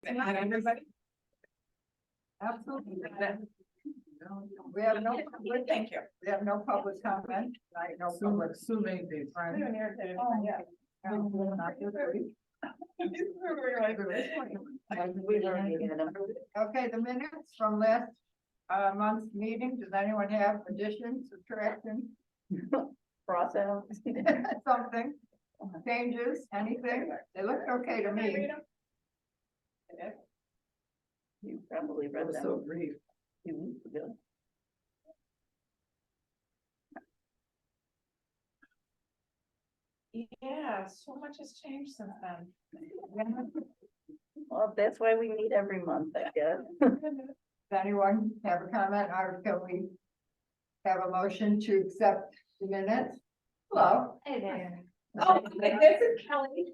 And everybody? Absolutely. We have no, Thank you. we have no public comment, right? No public. Sue made these. Oh, yeah. Okay, the minutes from last month's meeting, does anyone have additions, subtractions? Process. Something, changes, anything? They looked okay to me. You probably That read was them so brief. a few weeks ago. Yeah, so much has changed since then. Well, that's why we meet every month, I guess. Does anyone have a comment, or can we have a motion to accept the minutes? Hello. Hey there. Oh, this is Kelly.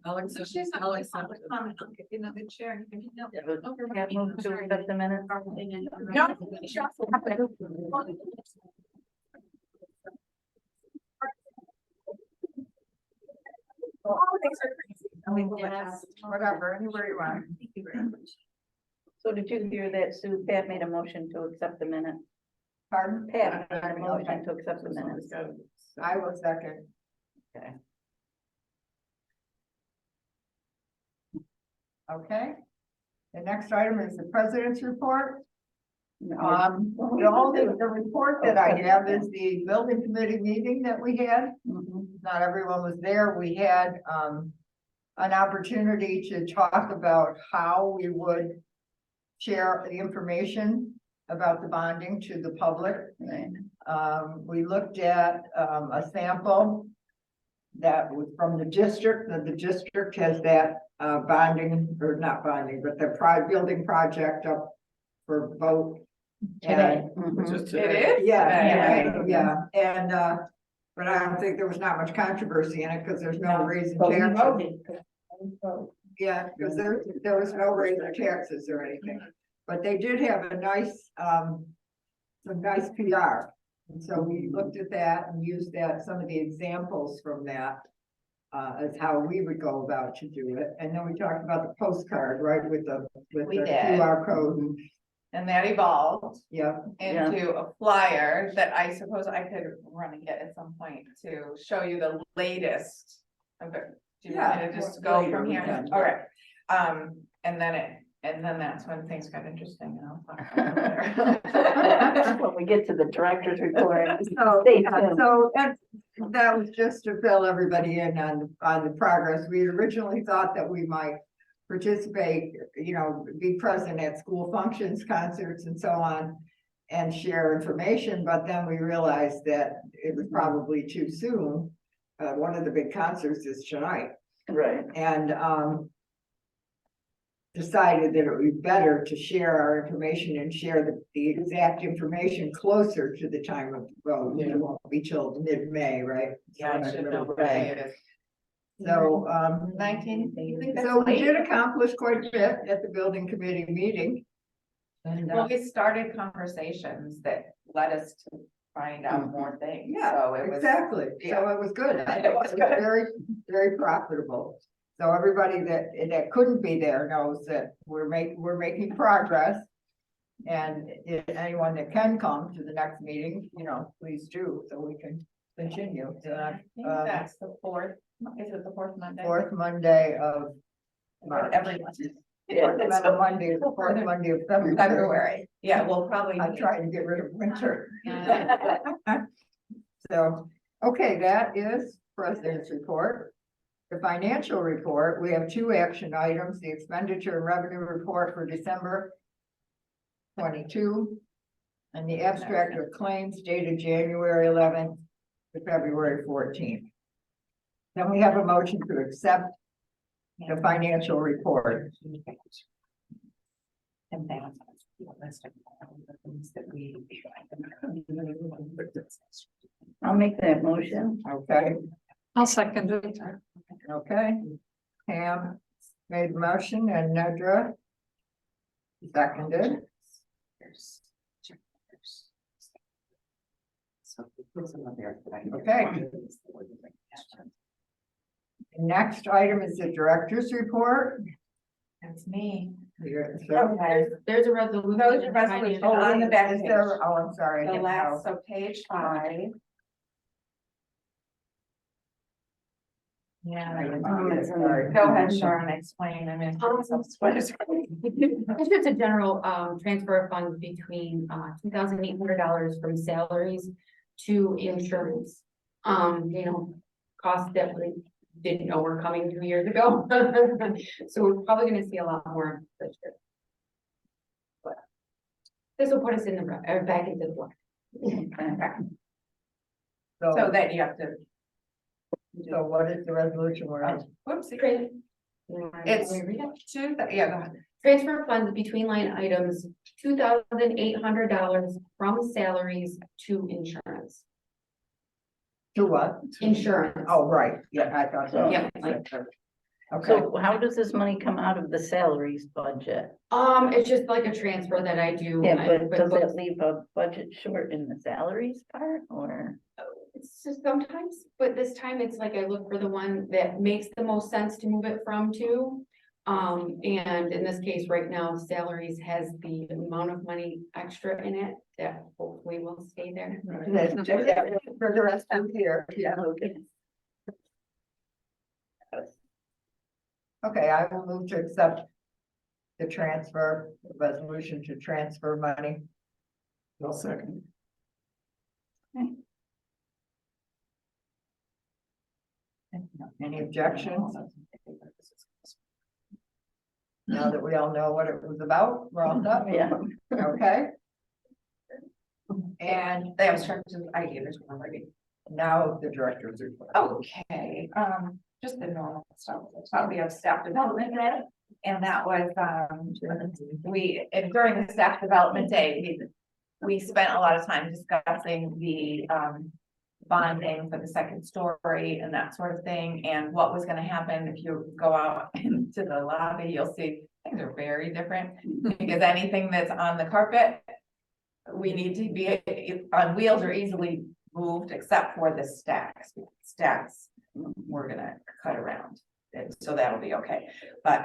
Alex, So she's Alex. comment, you know, the chair. and you can- Yeah, but can't move to accept the minutes. No. Holidays are crazy. I mean, Yes, whatever, anywhere you want. Thank you very much. So did you hear that Sue, Pat made a motion to accept the minutes? Pardon? Pat made a motion to accept the minutes. I will second. Okay. Okay. The next item is the president's report. No. The report that I have is the building committee meeting that we had. Mhm. Not everyone was there. We had, an opportunity to talk about how we would share the information about the bonding to the public. Right. We looked at, a sample that was from the district, that the district has that, bonding, or not bonding, but the building project up for vote. Today. And- Mhm. Just It today. is? Yeah, today. yeah, and, but I don't think there was not much controversy in it, because there's no raising But we taxes. voted. Yeah, because there was no raising taxes or anything, but they did have a nice, some nice PR. And so we looked at that and used that, some of the examples from that, as how we would go about to do it. And then we talked about the postcard, right, with the We did. QR code, and, And that evolved yeah. into a flyer that I suppose I could run and get at some point to show you the latest. Okay, do you want me to just go Later from we here? can. Okay, and then that's when things got interesting and I'll talk about it later. When we get to the director's report. So, Stay yeah, tuned. so that was just to fill everybody in on the progress. We originally thought that we might participate, you know, be present at school functions, concerts and so on, and share information, but then we realized that it was probably too soon. One of the big concerts is tonight, Right. and decided that it would be better to share our information and share the exact information closer to the time of the vote. It won't be till mid-May, right? Yeah, I should know what day it is. So, 19, you think that's so we late? did accomplish quite a bit at the building committee meeting. And, Well, we started conversations that led us to find out more things, yeah, so it was. exactly, so it was good. It was good. Very, very profitable. So everybody that couldn't be there knows that we're making progress. And if anyone that can come to the next meeting, you know, please do, so we can continue. I think that's the fourth, is it the fourth Monday? Fourth Monday of March. Every month. Fourth Monday is the fourth Monday of February. February, yeah, we'll probably. I'm trying to get rid of winter. Yeah. So, okay, that is president's report. The financial report, we have two action items, the expenditure and revenue report for December 22. And the abstract of claims dated January 11th to February 14th. Then we have a motion to accept the financial report. And that's the list of all the things that we. I'll make that motion. Okay, I'll second it. okay. Pam made the motion and Nedra seconded. Okay. The next item is the director's report. That's me. Okay. There's a resolution. Those are resolutions Oh, on the back is page. there, oh, I'm sorry. I The didn't last, know. so page 5. Yeah. Sorry. Go ahead, Sharon, explain, I mean. It's just a general transfer of funds between $2,800 from salaries to insurance. Costs that we didn't know were coming 2 years ago. So we're probably gonna see a lot more this year. But this will put us in the back into the black. So that you have to, So what is the resolution we're on? whoops, It's It's- yeah, go ahead. transfer funds between line items, $2,800 from salaries to insurance. To what? Insurance. Oh, right, yeah, I thought so. Yeah. Okay, So how does this money come out of the salaries budget? It's just like a transfer that I do. Yeah, but does it leave a budget short in the salaries part or? It's just sometimes, but this time it's like I look for the one that makes the most sense to move it from to. And in this case, right now, salaries has the amount of money extra in it that hopefully will stay there. for the rest of the year, yeah. Okay, I will move to accept the transfer, resolution to transfer money. I'll second. Any objections? Now that we all know what it was about, we're all done. Yeah. Okay. And They have structures, I gave this one already. now the director's report. Okay, just the normal stuff, so we have staff development day, and that was, during the staff development day, we spent a lot of time discussing the, bonding for the second story and that sort of thing, and what was gonna happen if you go out into the lobby, you'll see things are very different, because anything that's on the carpet, we need to be on wheels or easily moved, except for the stacks. Stacks, we're gonna cut around, and so that'll be okay. But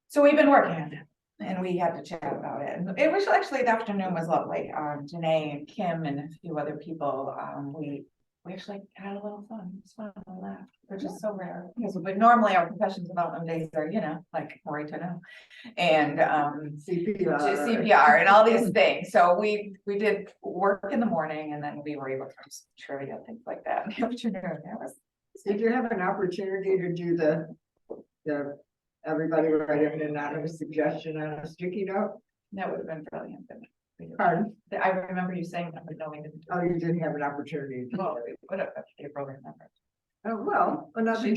so we've been working on it, and we had to chat about it. And it was actually, the afternoon was lovely. Janae and Kim and a few other people. We actually had a little fun. It was fun, we laughed, which is so rare. Because but normally our professional development days are, like right to know, and CPR. CPR and all these things. So we did work in the morning, and then we were able to do some trivia, things like that in the afternoon. That was, Did you have an opportunity to do the, everybody write an anonymous suggestion on a sticky note? that would have been brilliant. But we didn't. Pardon? I remember you saying that, but no, we didn't. Oh, you didn't have an opportunity. Well, we would have, if April remembered. Oh, well, another.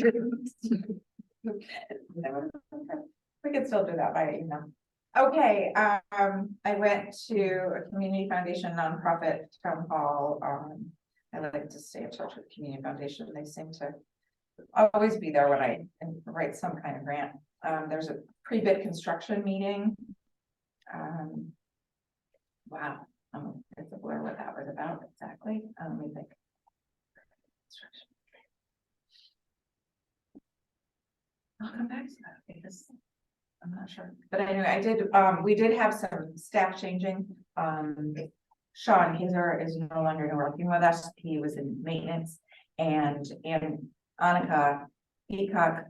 We could still do that by email. Okay, I went to a community foundation nonprofit town hall. I like to stay in touch with community foundation. They seem to always be there when I write some kind of grant. There's a pre-bid construction meeting. Wow, it's a blur what that was about exactly. Let me think. I'll come back to that because I'm not sure, but anyway, we did have some staff changing. Sean Hazer is no longer working with us. He was in maintenance, and Annika Peacock.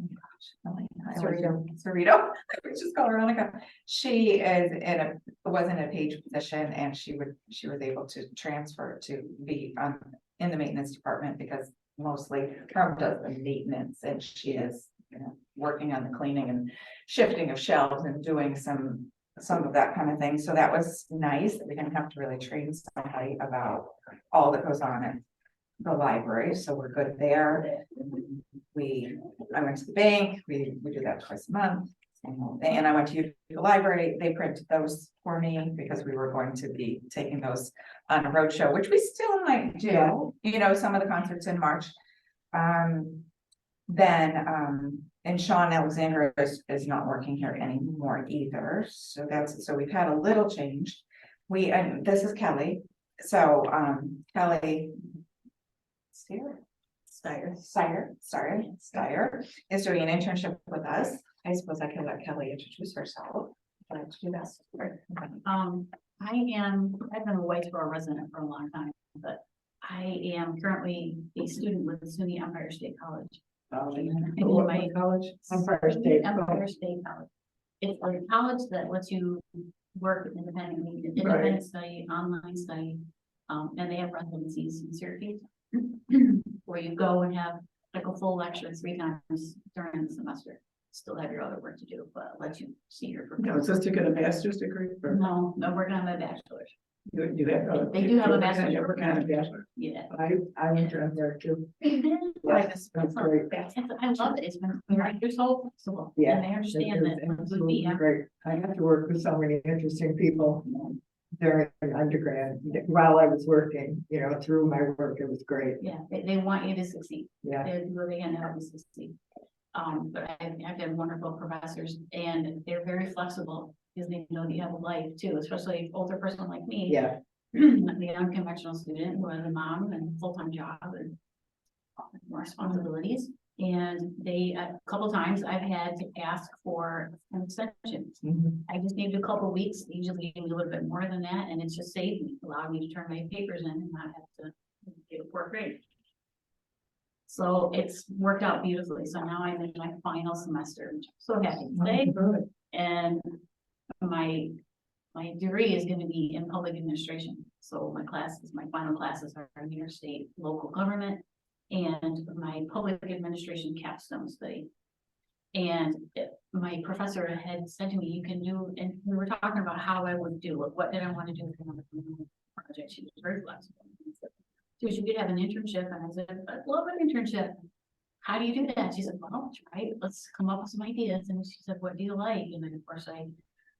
Cerrito, I would just call her Annika. She is was in a page position, and she was able to transfer to be in the maintenance department, because mostly Carm does the maintenance, and she is working on the cleaning and shifting of shelves and doing some of that kind of thing. So that was nice. We didn't have to really train somebody about all that goes on in the library. So we're good there. I went to the bank. We do that twice a month. And I went to the library. They printed those for me because we were going to be taking those on a roadshow, which we still might do. Some of the concerts in March. And Sean Alexander is not working here anymore either. So we've had a little change. This is Kelly. So Kelly Steyer is doing an internship with us. I suppose I can let Kelly introduce herself. I'd like to do that. I've been a Whitesboro resident for a long time, but I am currently a student with SUNY Empire State College. What college? Empire State. Empire State College. It's a college that lets you work independently, independent study, online study. And they have residencies in Syracuse. Where you go and have like a full lecture 3 times during the semester. Still have your other work to do, but let you see your. No, it's just to get a master's degree. Or No, working on my bachelor's. you have. They do have a what bachelor's. kind of bachelor? Yeah. I went there too. That's great. I love it. It's been, you're so flexible. Yeah. And they understand that. Would Absolutely be, great. I got to work with so many interesting people during undergrad, while I was working, through my work, it was great. yeah, they want you to succeed. Yeah. They're really gonna help you succeed. But I've had wonderful professors and they're very flexible because they know that you have a life too, especially an older person like me. Yeah, The unconventional student who has a mom and full-time job and more responsibilities. And a couple times I've had to ask for an extension. mhm. I just needed a couple weeks, they usually give me a little bit more than that, and it's just saved me, allowed me to turn my papers in and not have to get a poor grade. So it's worked out beautifully, so now I'm in my final semester, which I'm so happy to say, Good. and my degree is gonna be in public administration. So my final classes are New York State local government and my public administration capstone study. And my professor had said to me, you can do, and we were talking about how I would do it, what did I want to do for my project? She was very flexible. So you could have an internship, and I said, I'd love an internship. How do you do that? She said, well, try it. Let's come up with some ideas. And she said, what do you like? And then of course I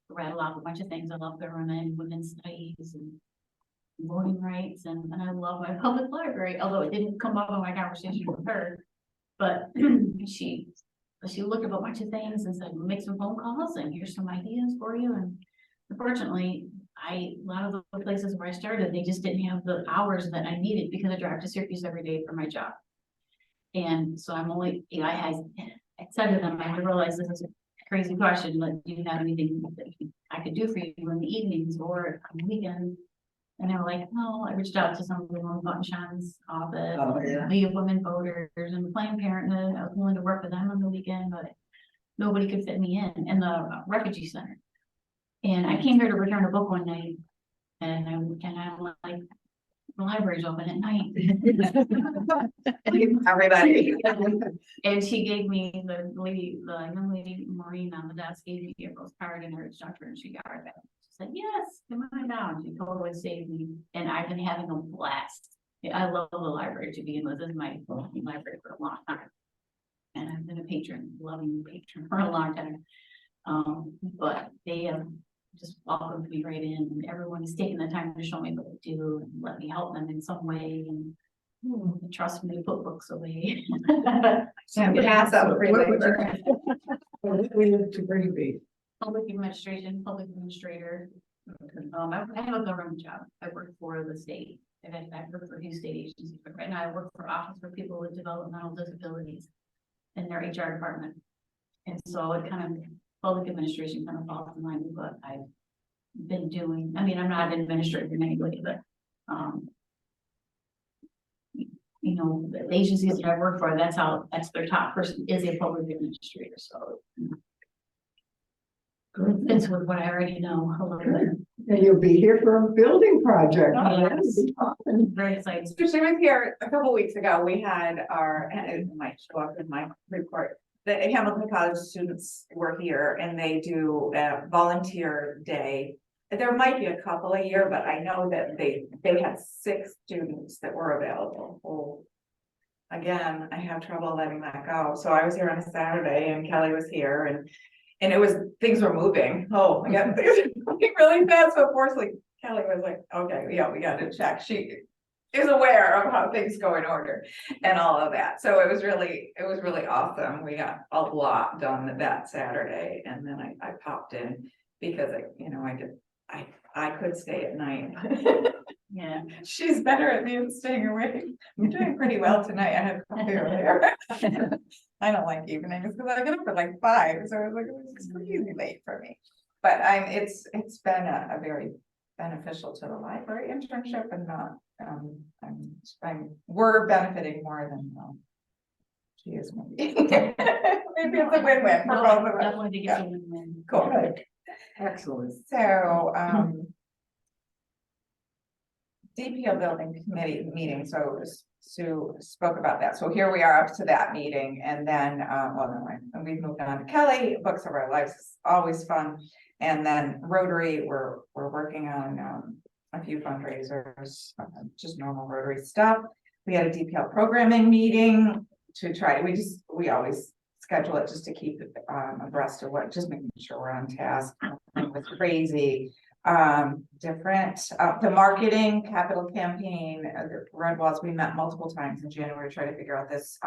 rattled off a bunch of things. I love government, women's studies, and voting rights, and I love my public library, although it didn't come up in my conversation with her. But she looked at a bunch of things and said, make some phone calls and here's some ideas for you. And unfortunately, a lot of the places where I started, they just didn't have the hours that I needed because I drive to Syracuse every day for my job. And so I'm only, I said to them, I realized this is a crazy question, but do you have anything that I could do for you in the evenings or on the weekend? And they were like, no, I reached out to some of the women in Sean's office, Oh, yeah. League of Women Voters and Planned Parenthood. I was willing to work with them on the weekend, but nobody could fit me in the refugee center. And I came here to return a book one night and I'm like, the library's open at night. Everybody. And she gave me the young lady, Maureen on the desk, gave me April's card and her instructor, and she got her back. She said, yes, come on down. She totally saved me, and I've been having a blast. I love the library to begin with. This is my library for a long time. And I've been a patron, loving patron for a long time. But they have just welcomed me right in, and everyone has taken the time to show me what to do and let me help them in some way, and trust me to put books away. Pass up free What would labor. What would your degree be? Public administration, public administrator. I have a government job. I work for the state. I work for a few state agencies, but right now I work for Office for People with Developmental Disabilities in their HR department. And so it kind of, public administration kind of falls in line with what I've been doing. I mean, I'm not an administrator in any way, but, you know, the agencies that I work for, that's their top person is a public administrator, so. Fits with what I already know a little bit. And you'll be here for a building project. Oh, yes. That'd be fun. Very excited. So she was here a couple weeks ago. We had and it might show up in my report. The Hamilton College students were here and they do a volunteer day. There might be a couple a year, but I know that they had 6 students that were available. Oh, again, I have trouble letting that go. So I was here on a Saturday and Kelly was here and it was, things were moving. Oh my God, things were moving really fast. So fortunately, Kelly was like, okay, yeah, we got to check. She is aware of how things go in order and all of that. So it was really awesome. We got a lot done that Saturday. And then I popped in because I I could stay at night. Yeah. She's better at me than staying awake. I'm doing pretty well tonight. I had coffee earlier. I don't like evenings because I get up at like 5, so I was like, it's crazy late for me. But it's been a very beneficial to the library internship and we're benefiting more than she is maybe. Maybe it's a win-win for both of us. Definitely think it's a win-win. Cool. Excellent. So, DPO building committee meeting, so Sue spoke about that. So here we are up to that meeting and then, and we've moved on to Kelly, Books of Our Lives, is always fun. And then Rotary, we're working on a few fundraisers, just normal Rotary stuff. We had a DPL programming meeting to try, we always schedule it just to keep abreast of what, just making sure we're on task. It was crazy. Different, the marketing capital campaign, the Red Walls, we met multiple times in January, trying to figure out this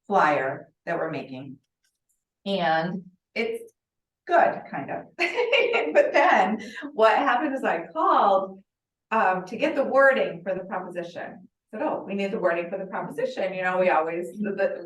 flyer that we're making. And it's good, kind of. But then what happened is I called to get the wording for the proposition. I said, oh, we need the wording for the proposition. You know, we always,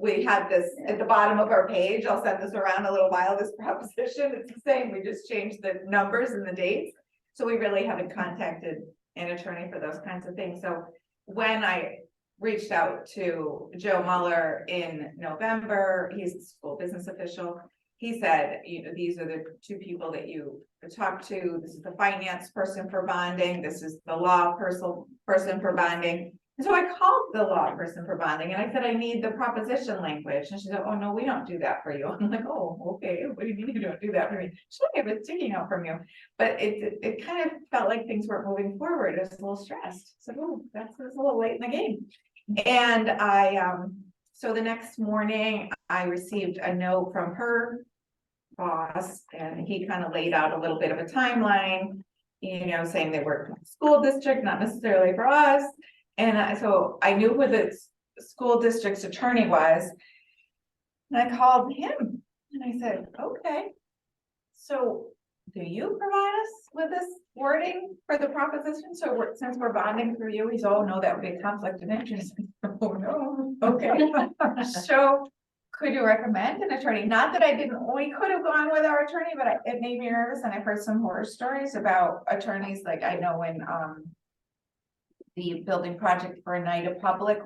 we had this at the bottom of our page. I'll send this around a little while, this proposition. It's the same. We just changed the numbers and the dates. So we really haven't contacted an attorney for those kinds of things. So when I reached out to Joe Muller in November, he's a school business official. He said, you know, these are the 2 people that you talk to. This is the finance person for bonding. This is the law person for bonding. And so I called the law person for bonding and I said, I need the proposition language. And she said, oh, no, we don't do that for you. I'm like, oh, okay. What do you mean you don't do that for me? She's like, I've been taking out from you. But it kind of felt like things weren't moving forward. I was a little stressed. So, oh, that's a little late in the game. And so the next morning I received a note from her boss and he kind of laid out a little bit of a timeline, you know, saying they work for the school district, not necessarily for us. And so I knew who the school district's attorney was. And I called him and I said, okay, so do you provide us with this wording for the proposition? So since we're bonding through you, he's, oh no, that would be a conflict of interest. Oh no, okay. So could you recommend an attorney? Not that I didn't, we could have gone with our attorney, but it made me nervous. And I've heard some horror stories about attorneys. Like I know when, the building project for a night of public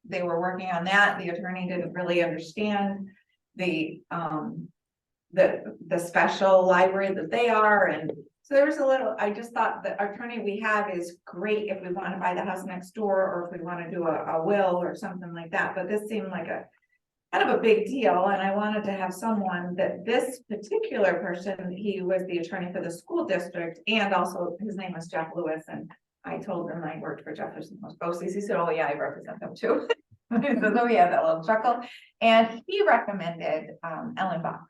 they were working on that. The attorney didn't really understand the special library that they are. And so there was I just thought the attorney we have is great if we want to buy the house next door, or if we want to do a will or something like that. But this seemed like a kind of a big deal. And I wanted to have someone that this particular person, he was the attorney for the school district, and also his name was Jeff Lewis. And I told him I worked for Jefferson Post's. He said, oh yeah, I represent them too. He says, oh yeah, that little chuckle. And he recommended Ellen Bach.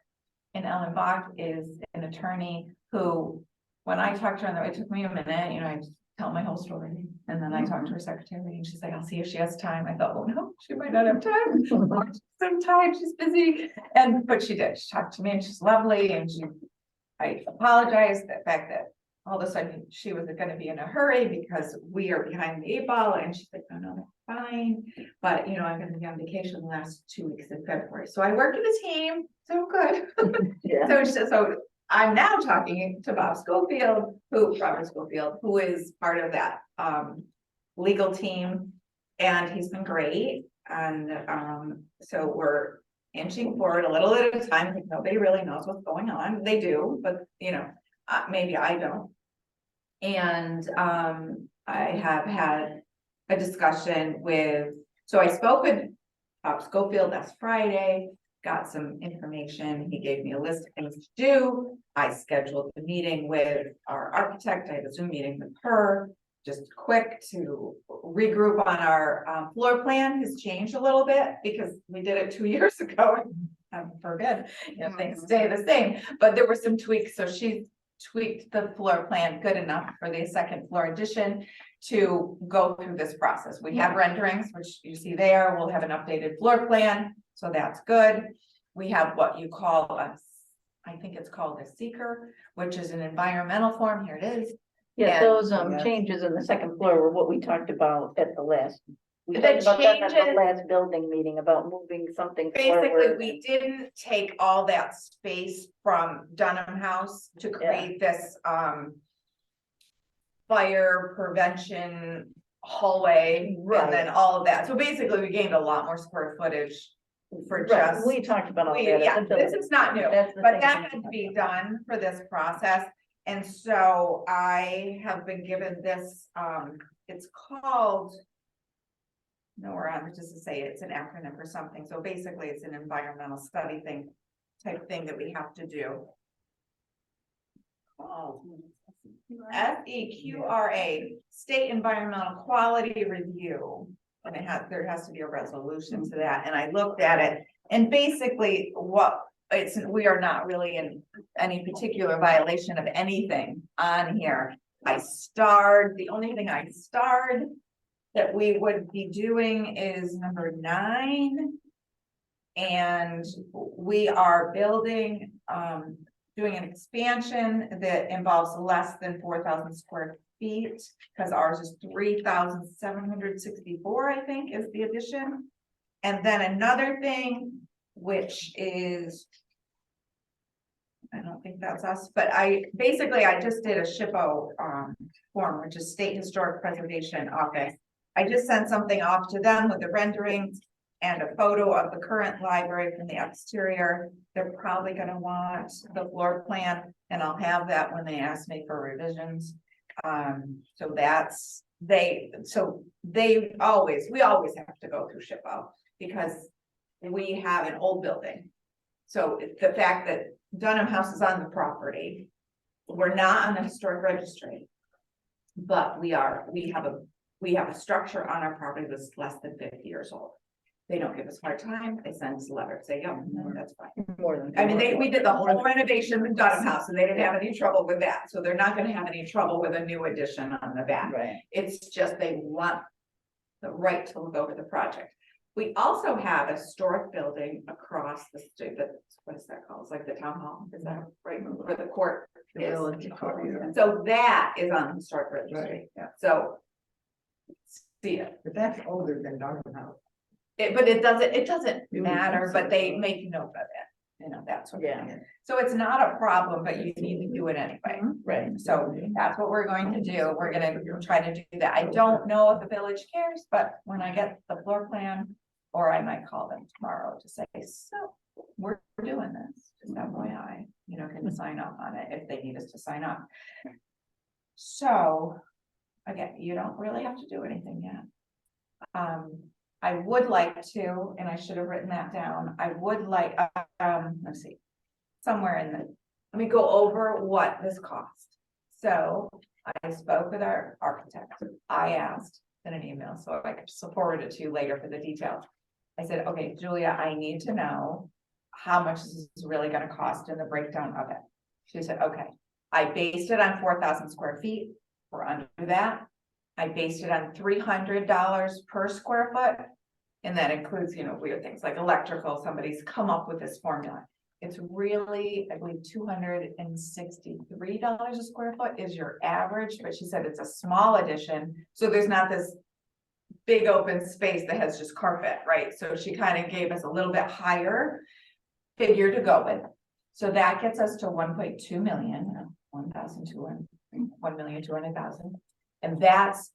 And Ellen Bach is an attorney who, when I talked to her, it took me a minute, you know, I just tell my whole story. And then I talked to her secretary and she's like, I'll see if she has time. I thought, oh no, she might not have time. Sometimes she's busy. But she did. She talked to me and she's lovely. And I apologized the fact that all of a sudden she was going to be in a hurry because we are behind the 8 ball. And she's like, oh no, that's fine. But you know, I'm going to be on vacation the last 2 weeks in February. So I work in a team. So good. Yeah. So I'm now talking to Robert Schofield, who is part of that legal team. And he's been great. And so we're inching forward a little at a time because nobody really knows what's going on. They do, but you know, maybe I don't. And I have had a discussion so I spoke with Schofield last Friday, got some information. He gave me a list of things to do. I scheduled the meeting with our architect. I had a Zoom meeting with her, just quick to regroup on our floor plan. Has changed a little bit because we did it 2 years ago. Heaven forbid, you know, things stay the same, but there were some tweaks. So she tweaked the floor plan good enough for the second floor addition to go through this process. We have renderings, which you see there. We'll have an updated floor plan. So that's good. We have what you call I think it's called a seeker, which is an environmental form. Here it is. Yeah, And- those Yes. changes in the second floor were what we talked about at the last. We The talked about that at the changes- last building meeting about moving something Basically, forward. we didn't take all that space from Dunham House to create this, fire prevention hallway, and then Right. all of that. So basically, we gained a lot more square footage for Right, just. we talked about all that. Yeah, at the this building. is not new, That's the but thing that we had to talked be about. done for this process. And so I have been given this, it's called. Nowhere on it just to say it's an acronym for something. So basically, it's an environmental study type thing that we have to do. Called SEQRA, State Environmental Quality Review. And there has to be a resolution to that, and I looked at it, and basically we are not really in any particular violation of anything on here. The only thing I starred that we would be doing is number 9. And we are building, doing an expansion that involves less than 4,000 square feet, because ours is 3,764, I think, is the addition. And then another thing, which is, I don't think that's us, but I just did a SHPO form, which is State Historic Preservation Office. I just sent something off to them with the renderings and a photo of the current library from the exterior. They're probably gonna want the floor plan, and I'll have that when they ask me for revisions. So we always have to go through SHPO because we have an old building. So the fact that Dunham House is on the property, we're not on the historic registry. But we have a structure on our property that's less than 50 years old. They don't give us a hard time. They send us a letter, say, yeah, no, that's fine. More than. I mean, we did the whole renovation with Dunham House and they didn't have any trouble with that. So they're not gonna have any trouble with a new addition on the back. Right. It's just they want the right to look over the project. We also have a historic building across the street, what is that called? It's like the town hall, is that right, where the court The is? village court, yeah. So that is on the historic registry, yeah. so. See it, But that's older than Dunham House. but it doesn't You matter, would think but so. they make note of it, that sort of Yeah. thing. So it's not a problem, but you need to do it anyway. Right. So that's what we're going to do. We're gonna try to do that. I don't know if the village cares, but when I get the floor plan, or I might call them tomorrow to say, so we're doing this, just FYI, can you sign off on it if they need us to sign off? So, again, you don't really have to do anything yet. I would like to, and I should have written that down, I would like, let's see, somewhere in the, let me go over what this cost. So I spoke with our architect. I asked in an email, so I could forward it to you later for the details. I said, okay, Julia, I need to know how much this is really gonna cost and the breakdown of it. She said, okay, I based it on 4,000 square feet. We're under that. I based it on $300 per square foot. And that includes, weird things like electrical. Somebody's come up with this formula. It's really, I believe, $263 a square foot is your average, but she said it's a small addition. So there's not this big open space that has just carpet, right? So she kind of gave us a little bit higher figure to go with. So that gets us to 1.2 million, 1,200,000. And that's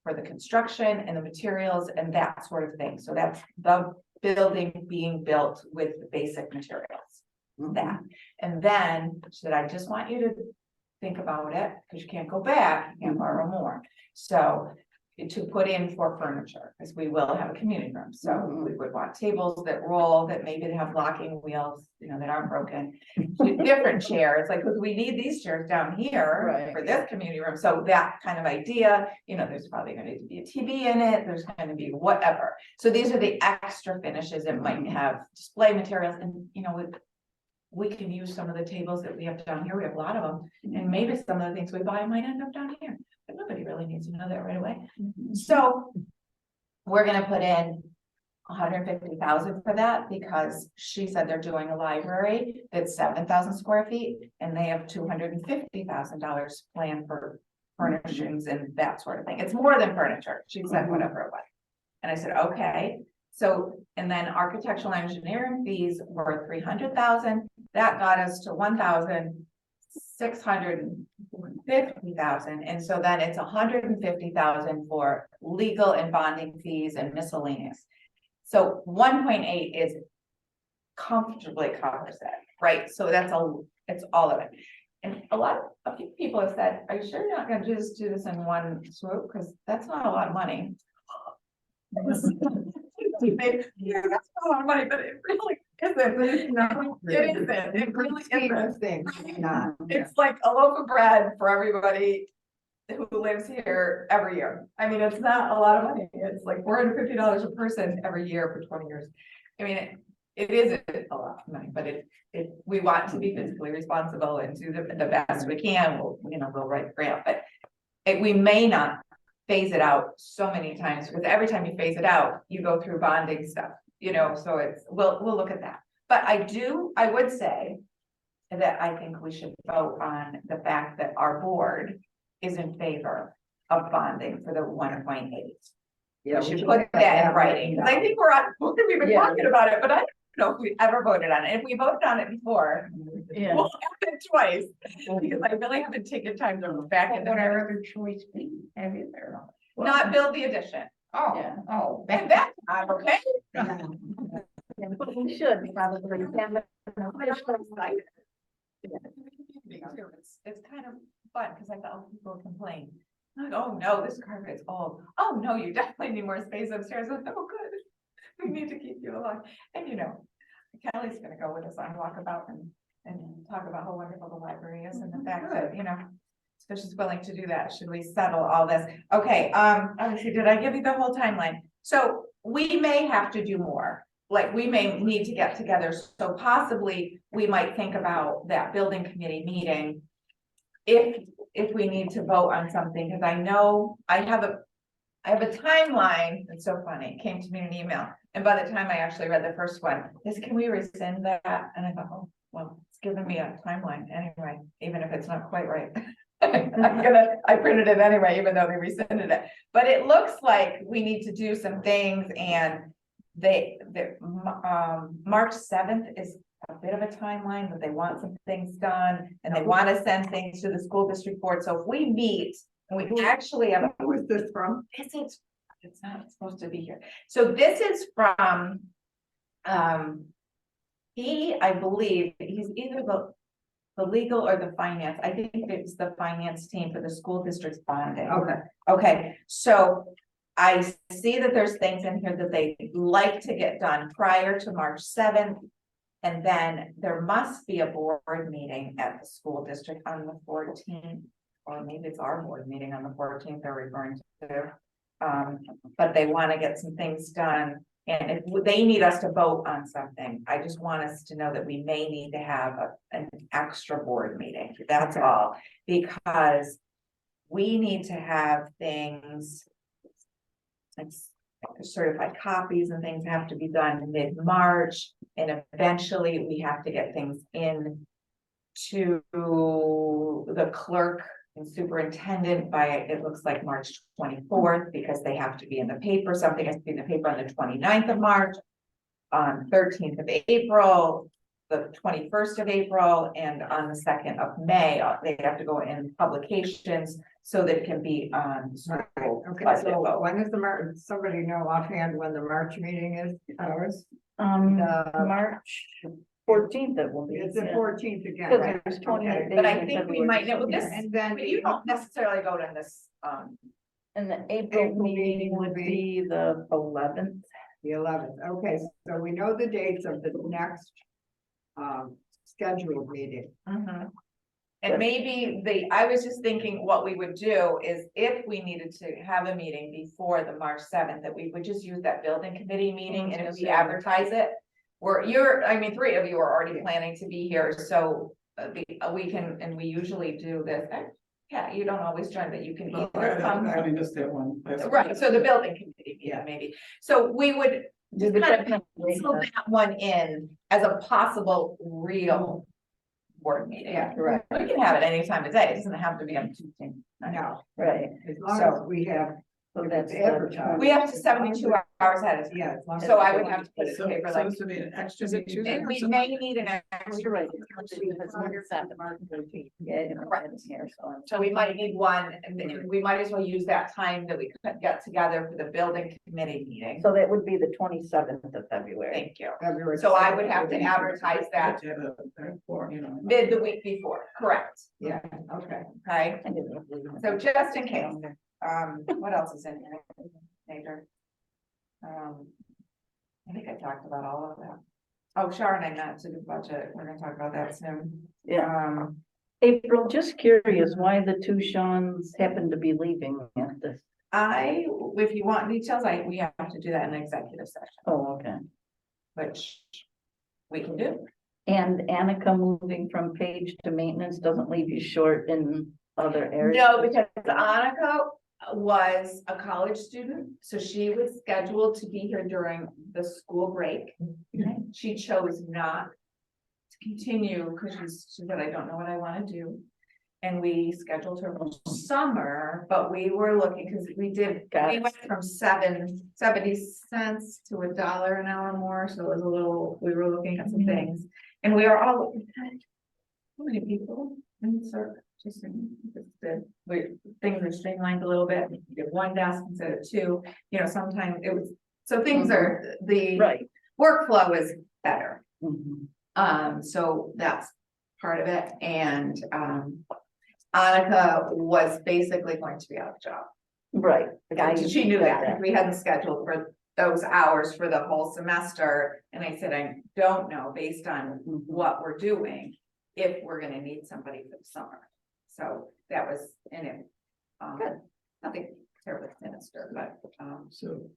for the construction and the materials and that sort of thing. So that's the building being built with the basic materials. That. And then she said, I just want you to think about it, because you can't go back, you can't borrow more. So to put in for furniture, because we will have a community room. So we would want tables that roll, that maybe they have locking wheels, that aren't broken. Different chairs, like, because we need these chairs down here Right. for this community room. So that kind of idea, there's probably going to be a TV in it. There's going to be whatever. So these are the extra finishes. It might have display materials, and we can use some of the tables that we have down here. We have a lot of them, and maybe some of the things we buy might end up down here. But nobody really needs to know that right away. So we're gonna put in 150,000 for that, because she said they're doing a library that's 7,000 square feet, and they have $250,000 planned for furnishings and that sort of thing. It's more than furniture, she said, whatever it was. And I said, okay, so, and then architectural engineering fees were 300,000, that got us to 1,650,000, and so then it's 150,000 for legal and bonding fees and miscellaneous. So 1.8 is comfortably covers it, right? So it's all of it. And a few people have said, are you sure you're not gonna just do this in one swoop? Because that's not a lot of money. Yeah, that's not a lot of money, but it really isn't. But it's not. It isn't. It really Scheme of isn't. things, it's not. It's like a loaf of bread for everybody who lives here every year. I mean, it's not a lot of money. It's like $450 a person every year for 20 years. I mean, it isn't a lot of money, but we want to be fiscally responsible and do the best we can. We'll write the grant, but we may not phase it out so many times, because every time you phase it out, you go through bonding stuff, so we'll look at that. But I would say that I think we should vote on the fact that our board is in favor of bonding for the 1.8. Yeah, We should put that in writing, because I think we've been Yeah. talking about it, but I don't know if we ever voted on it. If we voted on it before, Yeah. we'll have it twice, because I really haven't taken time to look back at What it. our other choice be? Have you there? Not build the addition. Yeah. Oh. And that's not okay. We should probably. It's kind of fun, because I thought people complain, like, oh no, this carpet's old. Oh no, you definitely need more space upstairs. I'm like, oh, good. We need to keep you alive. And Kelly's gonna go with us on walkabout and talk about how wonderful the library is, and the fact that, so she's willing to do that. Should we settle all this? Okay, obviously, did I give you the whole timeline? So we may have to do more. Like, we may need to get together, so possibly we might think about that building committee meeting. If we need to vote on something, because I know I have a timeline. It's so funny, it came to me in an email, and by the time I actually read the first one, can we rescind that? And I thought, oh, well, it's giving me a timeline anyway, even if it's not quite right. I printed it anyway, even though they rescinded it, but it looks like we need to do some things, and March 7th is a bit of a timeline, but they want some things done, and they want to send things to the school district board. So if we meet and we actually have, Who is this from? it's not supposed to be here. So this is from, I believe he's either the legal or the finance. I think it's the finance team for the school district's bonding. Okay, so I see that there's things in here that they like to get done prior to March 7th. And then there must be a board meeting at the school district on the 14th, or maybe it's our board meeting on the 14th they're referring to. But they want to get some things done, and if they need us to vote on something, I just want us to know that we may need to have an extra board meeting. That's all, because we need to have things. It's certified copies and things have to be done mid-March, and eventually we have to get things in to the clerk and superintendent by, it looks like March 24th, because they have to be in the paper. Something has to be in the paper on the 29th of March, on 13th of April, the 21st of April, and on the 2nd of May. They have to go in publications so that it can be on school Okay, budget so vote. when is the March, somebody know offhand when the March meeting is? Ours? March 14th it will be. It's the 14th again, Because right? there's 28 Okay. days But I in think we February. might know this, And then but you don't necessarily vote on this, And the April April meeting meeting would would be the 11th. the 11th. Okay, so we know the dates of the next scheduled meeting. and maybe I was just thinking what we would do is, if we needed to have a meeting before the March 7th, that we would just use that building committee meeting, and if we advertise it. Three of you are already planning to be here, so we can, and we usually do this. Yeah, you don't always join, but you can either come. I only missed that one. Right, so the building committee, yeah, maybe. So we would Just would kind of definitely pencil have- that one in as a possible real board meeting. Yeah, Right, We can have it any time of day, it doesn't have to be on Tuesday night. no, right, as long as So- we have, so If that's it's the advertised. We have to 72 hours ahead of time, yeah. as long as so I we would have have to put it in the paper So like. this would be an extra Is it meeting. Tuesday And or we something? may need an Well, extra, you're right. Because we're Yeah, you know, Correct. it's here, so I'm. so we might need one, and then we might as well use that time that we could get together for the building committee meeting. So that would be the 27th of February. Thank you. February So I would 7th. have to advertise that To have a for, you know. mid the week before, correct, Yeah, okay. okay? I didn't believe in So it. just in case. What else is in here? Major. I think I talked about all of that. Oh, Sharon, I met to the budget, we're gonna talk about that soon. Yeah, April, just curious why the two Seans happen to be leaving at this. If you want details, we have to do that in an executive session, Oh, okay. which we can do. And Annika moving from page to maintenance doesn't leave you short in other areas? No, because Annika was a college student, so she was scheduled to be here during the school break. She chose not to continue because she said, I don't know what I want to do. And we scheduled her for summer, but we were looking, because we went from 70 cents to $1 an hour more, so it was a little, we were looking at some things. And we are all looking at how many people in circle, just things are streamlined a little bit, you get one desk instead of two, sometimes it was, so things are, the Right. workflow is better. Mhm. So that's part of it, and, Annika was basically going to be out of job. Right. She knew said that, because we hadn't scheduled for those hours for the whole semester, and I said, I don't know, based on Mhm. what we're doing, if we're gonna need somebody for the summer. So that was in it. Good. Nothing terribly sinister, but, So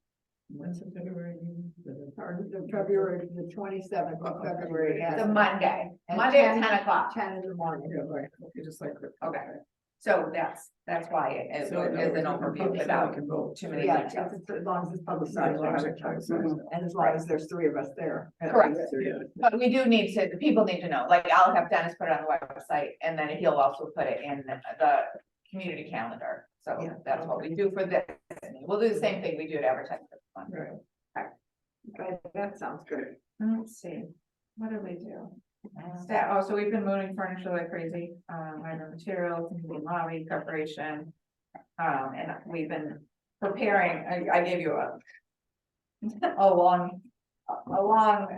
when's the February meeting? Or the February, the 27th of February. it's a Monday, At Monday at 10 o'clock. 10 in the morning. Yeah, right, okay, just like. Okay. So that's why it So in is other an words, we can overview publish it, without we can vote. too many Yeah, details. as long as it's As publicized. long as it's publicized. And as long as there's 3 of us there. Correct. Yeah. But we do need to, the people need to know, like I'll have Dennis put it on the website, and then he'll also put it in the community calendar. So Yeah. that's what we do for this. We'll do the same thing we do at advertising for fun. Right. Okay, that sounds good. Let's see, what did we do? So we've been moving furniture like crazy, minor materials, including lobby preparation. And we've been preparing, I gave you a long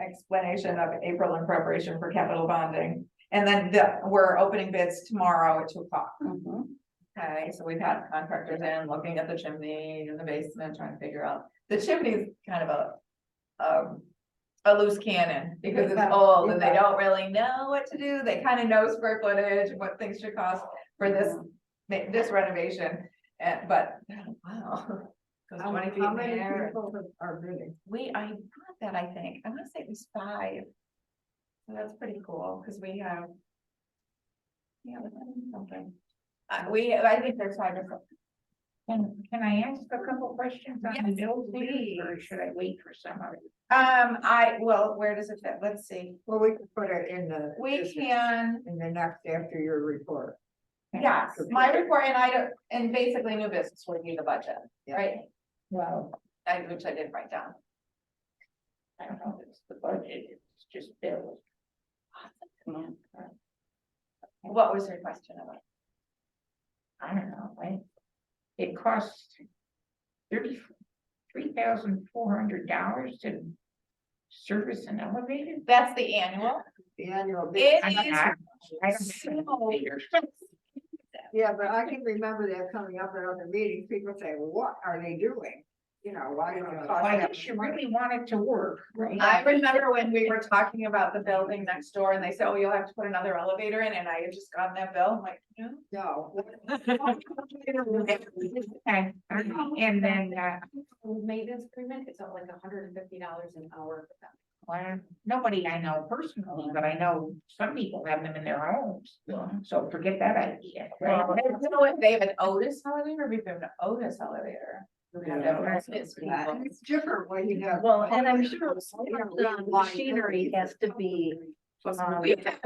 explanation of April in preparation for capital bonding. And then we're opening bids tomorrow at 2 o'clock. Mhm. Okay, so we've had contractors in looking at the chimney in the basement, trying to figure out, the chimney's kind of a loose cannon, because it's old and they don't really know what to do. They kind of know square footage and what things should cost for this renovation. But, wow. Goes 20 feet How in the many air. people are bidding? I bought that, I think, I wanna say it was 5. So that's pretty cool, because we have. Yeah, something. I think there's 5 or something. Can I ask a couple questions on the Yes, bill, please. or should I wait for some of it? Well, where does it fit? Let's see. Well, we can put it in the. We can, In the next, after your report. yes, my report, and basically new business would be the budget, right? Well, Which I did write down. I don't know if it's the budget, it's just bills. What was your question about? I don't know, right? It costs $33,400 to service an elevator. That's the annual. The annual. It I don't is have the figures. Yeah, but I can remember that coming up at other meetings, people say, well, what are they doing? Why do it cost I that guess you much money? really want it to work, right? I remember when we were talking about the building next door and they said, oh, you'll have to put another elevator in, and I had just gotten that bill, I'm like, no. No. And then, Maintenance agreement, it's like $150 an hour for them. well, nobody I know personally, but I know some people have them in their homes, so forget that idea. Well, I don't know if they have an Otis elevator, or if we have an Otis elevator. It's different when you have. Well, and I'm sure the machinery has to be. We pay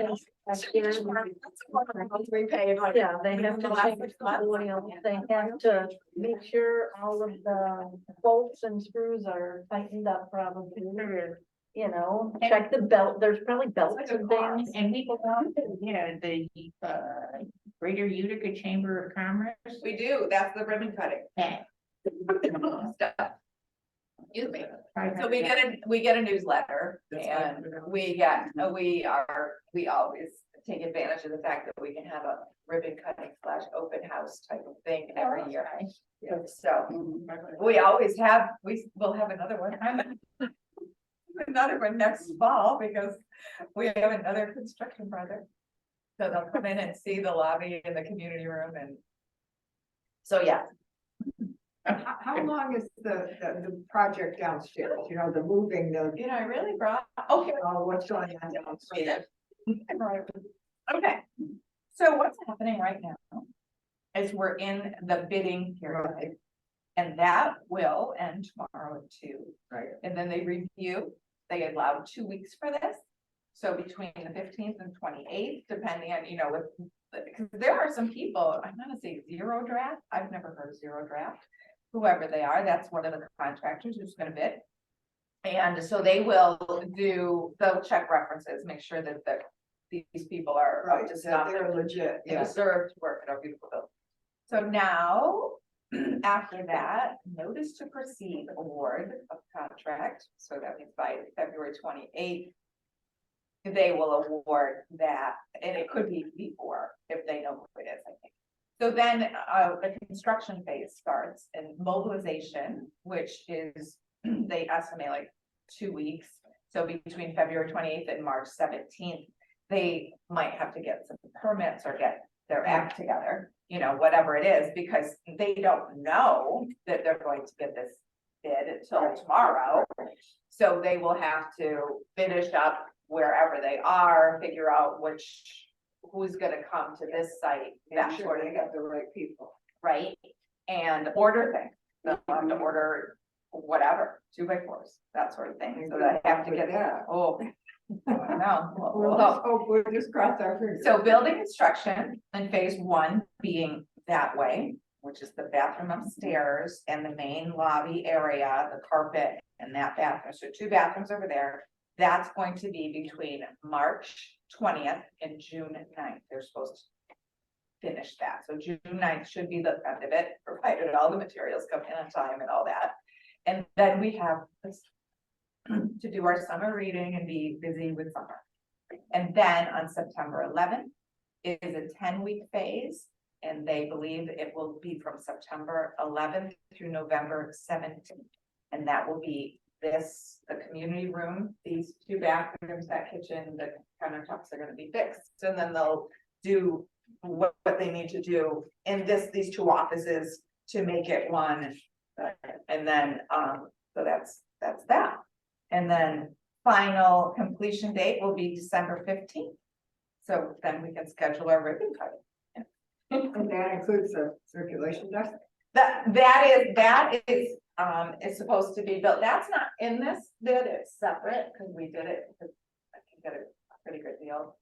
like. Yeah, they have the to last change 6 the months. oil, they have to make sure all of the bolts and screws are tightened up probably. You know, check the belt, there's probably belts and things. And we belong to, you know, the Greater Utica Chamber of Commerce. We do, that's the ribbon cutting Yeah. stuff. Excuse me. So we get a newsletter and we always take advantage of the fact that we can have a ribbon cutting / open house type of thing every year. So we always have, we will have another one. Another one next fall because we have another construction project. So they'll come in and see the lobby and the community room and. So yeah, How long is the project downstairs, you know, the moving, I really brought, okay. what's going on downstairs? Okay, so what's happening right now is we're in the bidding period. And that will end tomorrow at 2. Right. And then they review, they allowed 2 weeks for this. So between the 15th and 28th, depending on, because there are some people, I'm gonna say 0 draft, I've never heard of 0 draft. Whoever they are, that's one of the contractors who's gonna bid. And so they'll check references, make sure that these people are up Right, to that snuff. they're legit, They yeah. deserve to work at our beautiful building. So now, after that, notice to proceed award of contract, so that means by February 28th. They will award that, and it could be before, if they know who it is, I think. So then, the construction phase starts and mobilization, which is, they estimate like 2 weeks. So between February 28th and March 17th, they might have to get some permits or get their act together, whatever it is, because they don't know that they're going to get this bid until tomorrow. So they will have to finish up wherever they are, figure out who's gonna come to this site. Make sure they got the right people. Right, and order things, they'll have to order whatever, 2x4s, that sort of thing, so they have to get that, I know. We'll just cross our fingers. So building construction in phase 1 being that way, which is the bathroom upstairs and the main lobby area, the carpet and that bathroom, so 2 bathrooms over there. That's going to be between March 20th and June 9th, they're supposed to finish that, so June 9th should be the end of it, provided all the materials come in on time and all that. And then we have this to do our summer reading and be busy with summer. And then on September 11th is a 10-week phase, and they believe it will be from September 11th through November 17th. And that will be the community room, these 2 bathrooms, that kitchen, the countertops are gonna be fixed. And then they'll do what they need to do in these 2 offices to make it one. And then, so that's that. And then final completion date will be December 15th. So then we can schedule our ribbon cutting. And that includes the circulation desk. That is supposed to be built. That's not in this bid, it's separate, because we did it, because I can get a pretty good deal.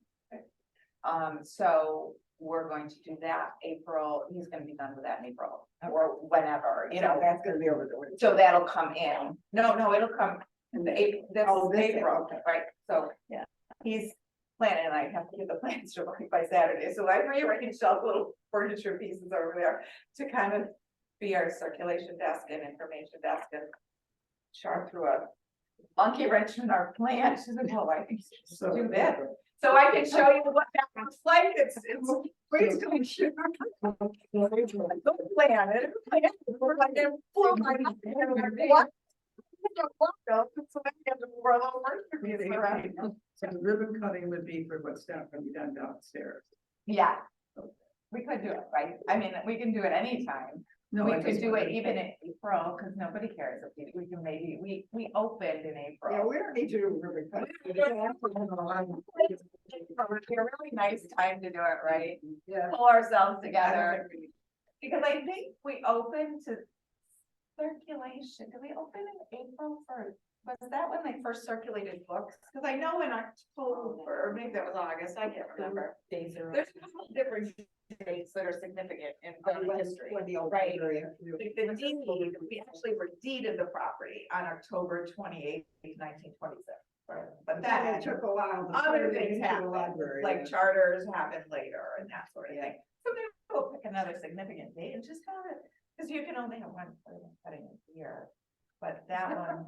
So we're going to do that April, he's gonna be done with that in April, or whenever, That's gonna be over the winter. so that'll come in. No, it'll come in the April, This April, okay. right, so. Yeah. He's planning, and I have to get the plans to work by Saturday, so I rearranged all the little furniture pieces over there to kind of be our circulation desk and information desk and chart through a monkey wrench in our plan. She said, well, I think you should just do this. So I can show you what that looks like. It's please don't shoot. Don't plan it. We're like, blow my what? So the ribbon cutting would be for what's down, gonna be done downstairs. Yeah, we could do it, right? I mean, we can do it anytime. No, We I could just do it wondered- even in April, because nobody cares if we can maybe, we opened in Yeah, April. we don't need to do ribbon cutting. It's a really nice time to do it, right? Yeah. Pull ourselves together, because I think we open to circulation, did we open in April for, was that when they first circulated books? Cause I know in October, or maybe that was August, I can't remember. Days are. There's a couple of different dates that are significant in When- history, when the old right? library- Like the deed, we actually were deeded the property on October 28th, 1926. But That that took a while. to other turn it things into a happen, library, like yeah. charters happen later and that sort of thing. So maybe we'll pick another significant date and just kind of, because you can only have one cutting a year. But that one,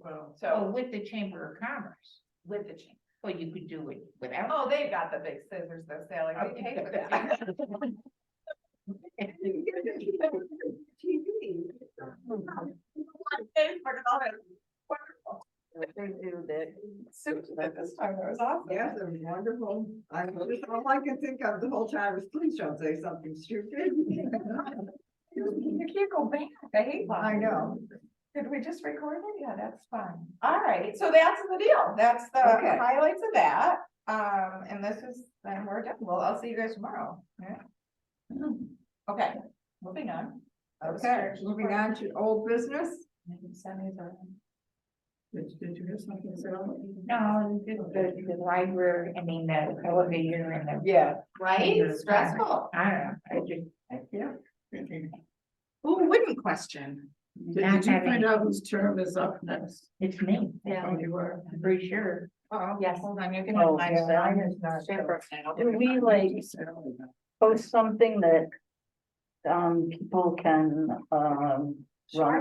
Well, So so with the Chamber of Commerce, with the change. well, you could do it without. Oh, they've got the big scissors, though, Sally, we paid for that. Wonderful. They do that. Suits at this time, it was awesome. Yes, it was wonderful. All I can think of the whole time is please don't say something stupid. You can't go back, I hate that. I know. Did we just record it? Yeah, that's fine. All right, so that's the deal. That's the Okay. highlights of that. And this is, then we're done. Well, I'll see you guys tomorrow. Yeah. Okay, moving on. Okay, moving on to old business. did you have something to say? No, the library, I mean, the elevator and the. Yeah. Right? Stressful. I don't know, I just. Yeah. Who wouldn't question? Did you find out whose term is up next? It's me, Oh, you were. I'm pretty sure. Oh, Yes. hold on, you can. Oh, have yeah, mine. mine is not Separate. Do we like post something that people can run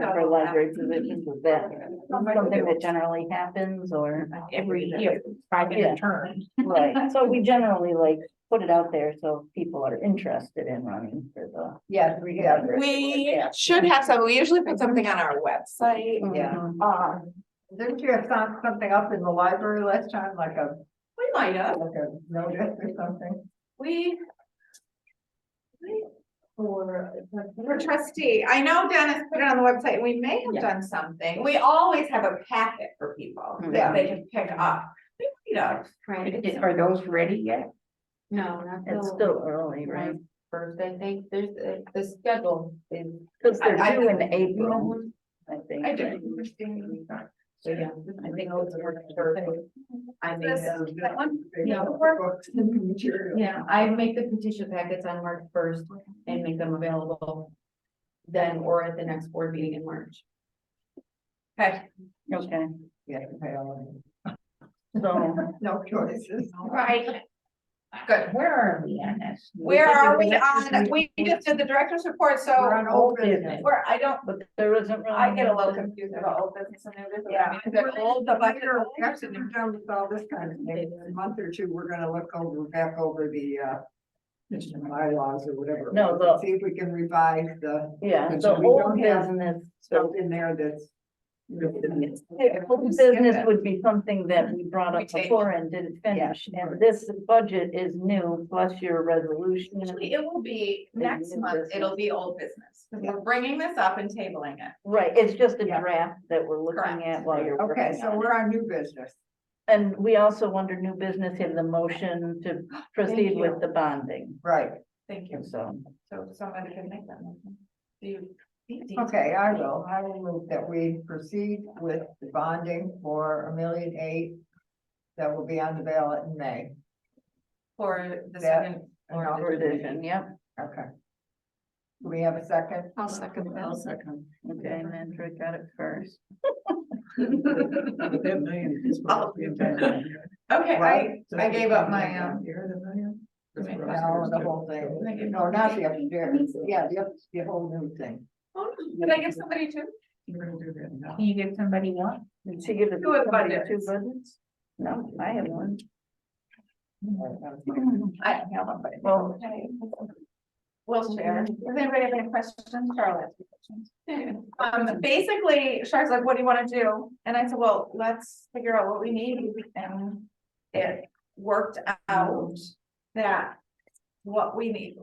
for library positions? Is that something that generally happens or? Every year, 5 year terms. Right, so we generally like put it out there so people are interested in running for the. Yes, we have. We should have some, we usually put something on our website. Yeah. Mhm. Didn't you have something up in the library last time, like a We might have. notice or something? We. For trustee, I know Dennis put it on the website, we may have done something, we always have a packet for people Yeah. that they can pick up. We might have. Right, Are those ready yet? no, not It's till still early, right? first, I think, there's, the schedule is. Because they're I- due in April, I think. I right? do. So, yeah, I think it's Thursday. I made This- the, that one? Yeah. Books and material. yeah, I make the petition packets on March 1st and make them available then or at the next board meeting in March. Okay, Okay, You have to pay all of so. No choices. right. Good. Where are we on this? Where are we on, we just did the director's report, so. We're on old business. Where, I don't, But there isn't really. I get a little confused about old business and new business. I mean, is it old, the budget or old? After we're done with all this kind of thing, in a month or two, we're gonna look back over the bylaws or whatever. No, the- See if we can revise the Yeah, And the so we old don't have business, stuff in there that's. old business would be something that we brought We up tabled. before and didn't finish. And this budget is new, plus your resolution. Actually, it will be next month, it'll be old business, because we're bringing this up and tabling it. Right, it's just a Yeah. draft that we're looking Correct. at while you're Okay, working so on it. we're on new business. And we also, under new business, have the motion to proceed you. with the bonding, Right, Thank you. so. So somebody can make that motion. Do you? okay, I will move that we proceed with the bonding for $1.8 million. That will be on the ballot in May. For the That- second. Revision, yep, Okay. Do we have a second? I'll second I'll second. okay, and then Troy got it first. But that million is supposed to be in town. Okay, I gave up my, You heard the million? That's what I was No, the curious whole to. thing. No, not the upstairs. Yeah, the whole new thing. Did I give somebody two? You're gonna do that now. Can you give somebody one? Did she give it? Who everybody somebody two is. buttons? No, I have one. I don't have one, but. Well- Okay. We'll share. Does anybody have any questions? Charlotte? Basically, Charlotte's like, what do you want to do? And I said, well, let's figure out what we need. And it worked out that what we need,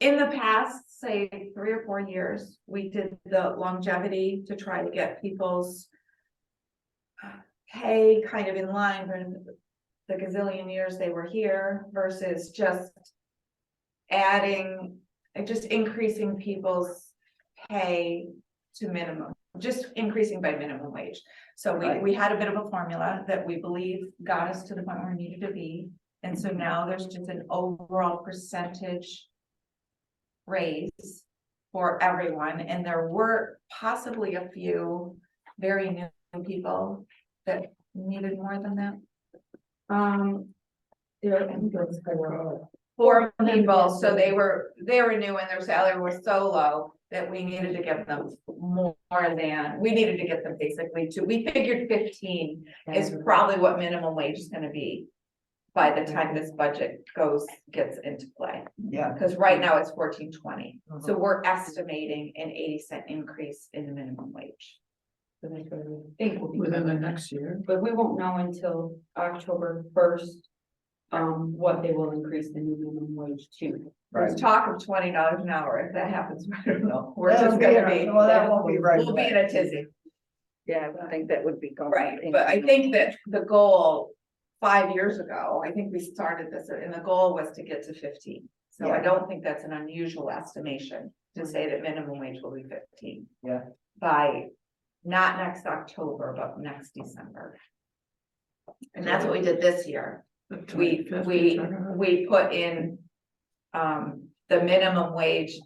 in the past, say 3 or 4 years, we did the longevity to try to get people's pay kind of in line with the gazillion years they were here versus just adding just increasing people's pay to minimum, just increasing by minimum wage. So we had a bit of a formula that we believe got us to the point where we needed to be. And so now there's just an overall percentage raise for everyone. And there were possibly a few very new people that needed more than that. Four people, so they were new and their salary was so low that we needed to give them more than, we needed to get them basically to, we figured 15 is probably what minimum wage is gonna be by the time this budget gets into play. Yeah. Because right now it's 14.20, so we're estimating an 80-cent increase in the minimum wage. So that's what we think will be. Within the next year. But we won't know until October 1st, what they will increase the new minimum wage to. There's talk of $20 an hour. If that happens, I don't know. We're That'll just gonna be- be, well, that won't be right we'll be in away. a tizzy. Yeah, I would think that would be going. Right, but I think that the goal 5 years ago, I think we started this and the goal was to get to 15. So I Yeah. don't think that's an unusual estimation to say that minimum wage will be 15. Yeah. By not next October, but next December. And that's what we did this year. We put in the minimum wage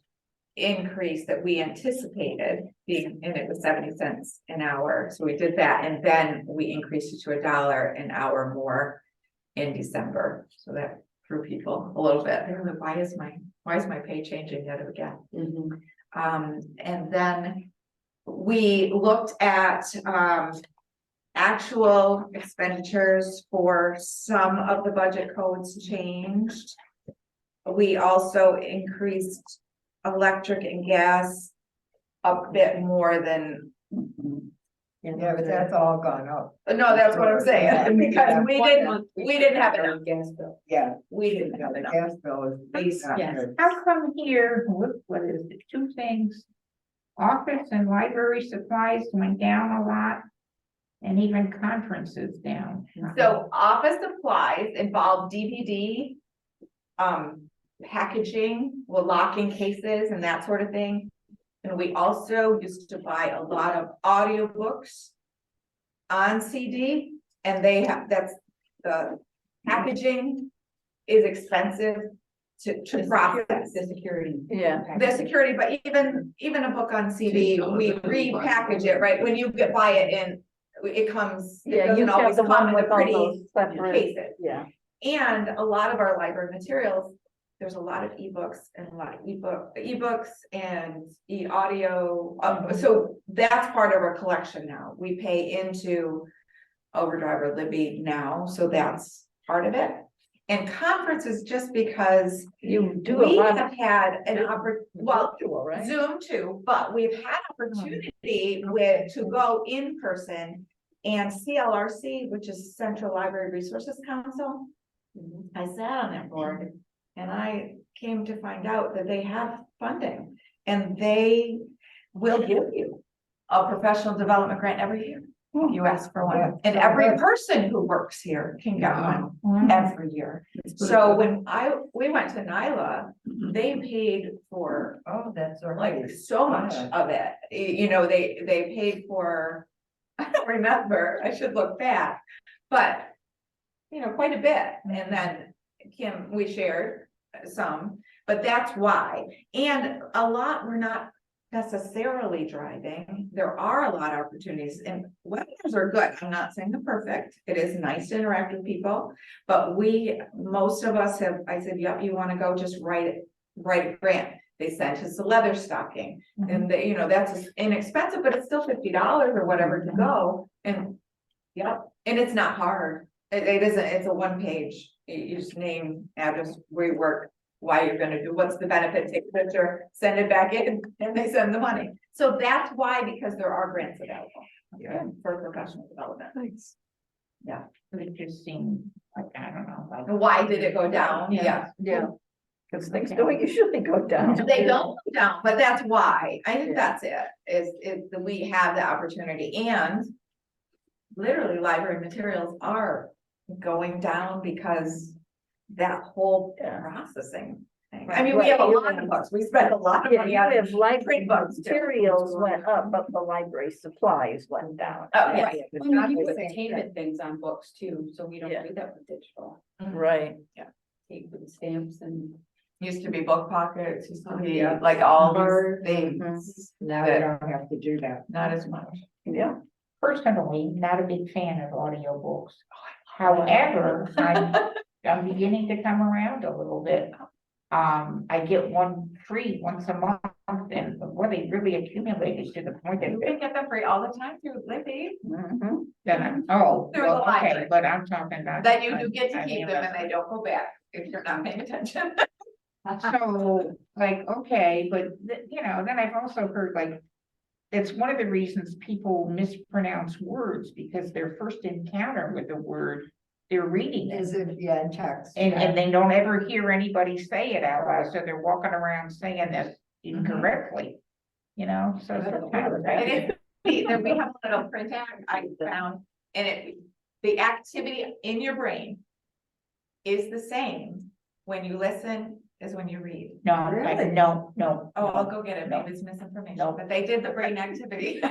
increase that we anticipated being, and it was 70 cents an hour. So we did that, and then we increased it to $1 an hour more in December. So that threw people a little bit. They were like, why is my pay changing yet again? And then we looked at actual expenditures for some of the budget codes changed. We also increased electric and gas a bit more than. Yeah, but that's all gone up. No, that's what I'm saying, because we didn't have enough. Gas bill. Yeah, We didn't yeah, have the enough. gas bill is. not Yes, good. how come here, what is it, two things? Office and library supplies went down a lot. And even conferences down. So office supplies involve DVD, packaging, well, locking cases and that sort of thing. And we also used to buy a lot of audiobooks on CD, and they have, that's the packaging is expensive to process. The security. Yeah. The security, but even a book on CD, we repackage it, right? When you buy it in, it comes, it Yeah, you doesn't always have the come one in the with all pretty those separate, cases. yeah. And a lot of our library materials, there's a lot of ebooks and a lot of ebooks and e-audio. So that's part of our collection now. We pay into Overdrive or Libby now, so that's part of it. And conferences, just because You do a we lot have of. had an well, virtual, right? Zoom too, but we've had opportunity to go in person. And CLRC, which is Central Library Resources Council, I sat on that board and I came to find out that they have funding and they will give you a professional development grant every year. If you ask for Yeah. one, and every person who works here can get one every year. So when we went to NILA, they paid for Oh, that's all like right. so much of it. You know, they paid for, I don't remember, I should look back, but you know, quite a bit. And then Kim, we shared some, but that's why. And a lot, we're not necessarily driving. There are a lot of opportunities, and webinars are good. I'm not saying they're perfect. It is nice to interact with people, but most of us have, I said, yep, you want to go, just write a grant. They sent us a leather stocking, and they, you know, that's inexpensive, but it's still $50 or whatever to go. And yep, and it's not hard. It isn't, it's a 1-page, you just name, address, where you work, why you're gonna do, what's the benefit, take a picture, send it back in, and they send the money. So that's why, because there are grants available for professional development. Thanks. It just seemed like, I don't know. like- And why did it go down? Yeah. Yeah. Because things don't usually go down. They don't go down, but that's why. I think that's it, is that we have the opportunity, and literally library materials are going down because that whole processing thing. I mean, we have a lot of books, we spend a lot of Yeah, money you on. have library print books too. materials went up, but the library supplies went down. Oh, yeah. It's We not keep the with same entertainment things on books too, so we don't Yeah. do that with digital. Right. Tape and stamps and. Used to be book pockets, used to be Yeah. like all Cards. these things, Now you don't have to do that. not as much. Yeah. Personally, not a big fan of audiobooks. However, I'm beginning to come around a little bit. I get one free once a month, and what they really accumulated to the point that You can get them free all the time through Libby, Mhm. oh, Through the well, okay, library. but I'm talking about. that you do get to I keep mean, them and they don't go back if you're not paying attention. So, like, okay, but, then I've also heard, like, it's one of the reasons people mispronounce words, because their first encounter with a word, they're reading it. Is it, yeah, in text? And they don't ever hear anybody say it out loud, so they're walking around saying this incorrectly. So sometimes And it's, then we have a little print out I found, and the activity in your brain is the same when you listen as when you read. no, Really? no. Oh, I'll go get it, maybe it's misinformation, but they did the brain activity.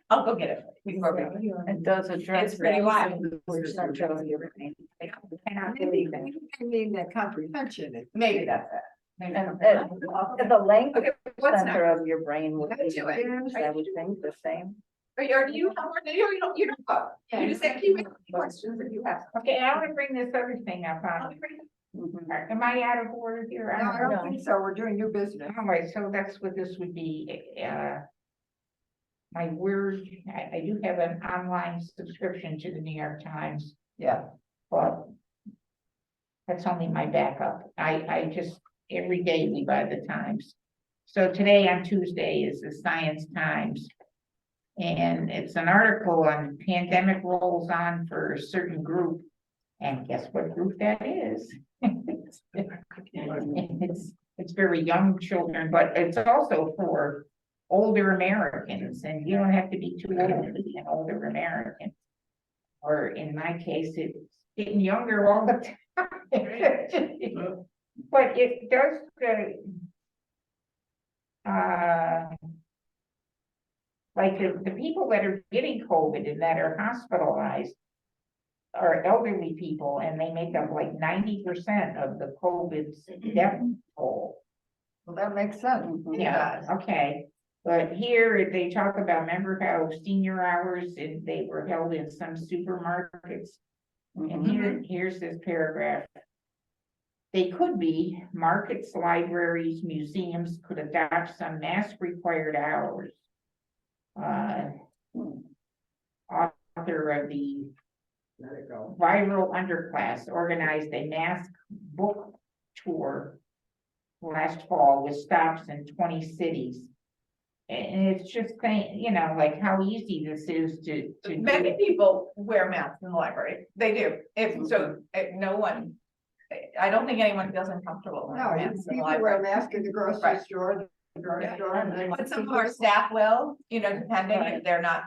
I'll go get it before we. It does address. It's pretty wild. percentage of your brain. I mean, the comprehension is. Maybe that's it. Maybe And that's the language Okay, what's center of your brain would be, Do it. I would think, the same. Or do you have more, you don't go. You just say, keep asking questions if you have. Okay, I want to bring this other thing up on, Mhm. am I out of order here? No, I don't know. think so. We're doing new business. Alright, so that's what this would be, my word, I do have an online subscription to the New York Times, Yeah. but that's only my backup. I just, every day we buy the Times. So today on Tuesday is the Science Times. And it's an article on pandemic rolls on for a certain group. And guess what group that is? It's very young children, but it's also for older Americans, and you don't have to be too old to be an older American. Or in my case, it's getting younger all the time. But it does, like the people that are getting COVID and that are hospitalized are elderly people, and they make up like 90% of the COVID's death toll. Well, that makes sense. Yeah, okay, but here they talk about, remember how senior hours, and they were held in some supermarkets? And here's this paragraph. They could be, markets, libraries, museums could adopt some mask required hours. Author of the Viral Underclass organized a mask book tour last fall with stops in 20 cities. And it's just saying, like how easy this is to do. Many people wear masks in the library. They do. No one, I don't think anyone feels uncomfortable. No, wearing masks in the people wear a library. mask in the grocery Right. store, the drugstore. and then- But some of our staff will, depending if they're not,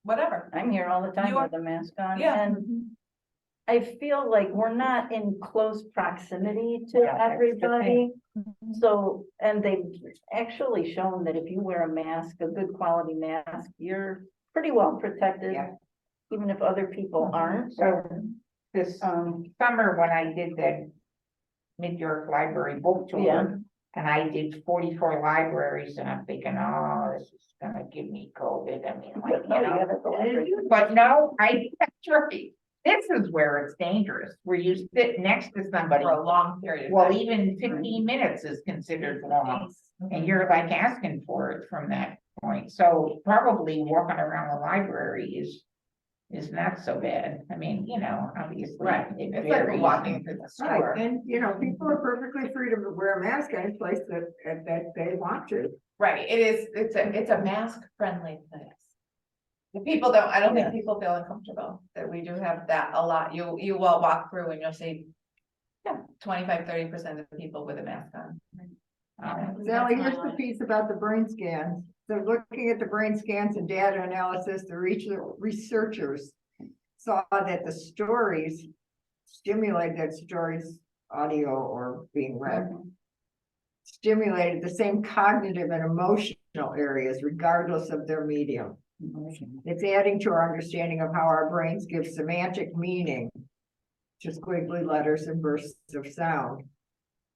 whatever. I'm here all the time You are- with a mask on, Yeah. and I feel like we're not in close proximity to Yeah, that's the everybody. So, and they've actually shown that if you wear a mask, a good quality mask, you're pretty well protected. Yeah. Even if other people aren't. So this summer, when I did the Mid-York Library book tour, Yeah. and I did 44 libraries, and I'm thinking, oh, this is gonna give me COVID. I mean, like, No, you gotta go library. But no, that's right. This is where it's dangerous, where you sit next to somebody. For a long period of Well, time. even 15 minutes is considered long, and you're like asking for it from that point. So probably walking around the library is not so bad. I mean, obviously. Right. it It's like varies. walking through the store. Right, and people are perfectly free to wear a mask any place that they want to. Right, it's a mask friendly place. The people I don't think people feel uncomfortable, that we do have that a lot. You will walk through and you'll see 25-30% of the people with a mask on. Sally, here's the piece about the brain scans. So looking at the brain scans and data analysis, the researchers saw that the stories audio or being read. Stimulated the same cognitive and emotional areas regardless of their medium. It's adding to our understanding of how our brains give semantic meaning to squiggly letters and bursts of sound.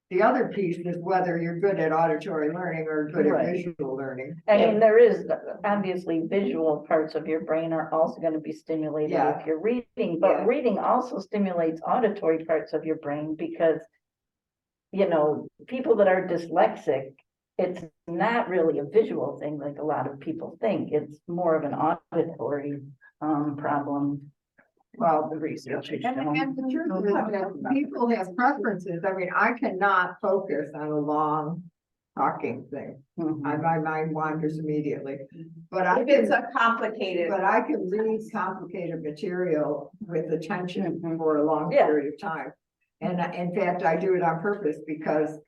The other piece is whether you're good at auditory learning or good at Right. visual learning. I mean, there is, obviously, visual parts of your brain are also gonna be stimulated Yeah. if you're reading, Yeah. but reading also stimulates auditory parts of your brain because, you know, people that are dyslexic, it's not really a visual thing like a lot of people think. It's more of an auditory problem. Well, The research has and shown. the truth is that people have preferences. I mean, I cannot focus on a long talking thing. Mhm. My mind wanders immediately, but I If it's can, a complicated, but I can read complicated material with attention Mhm. for a long Yeah. period of time. And in fact, I do it on purpose because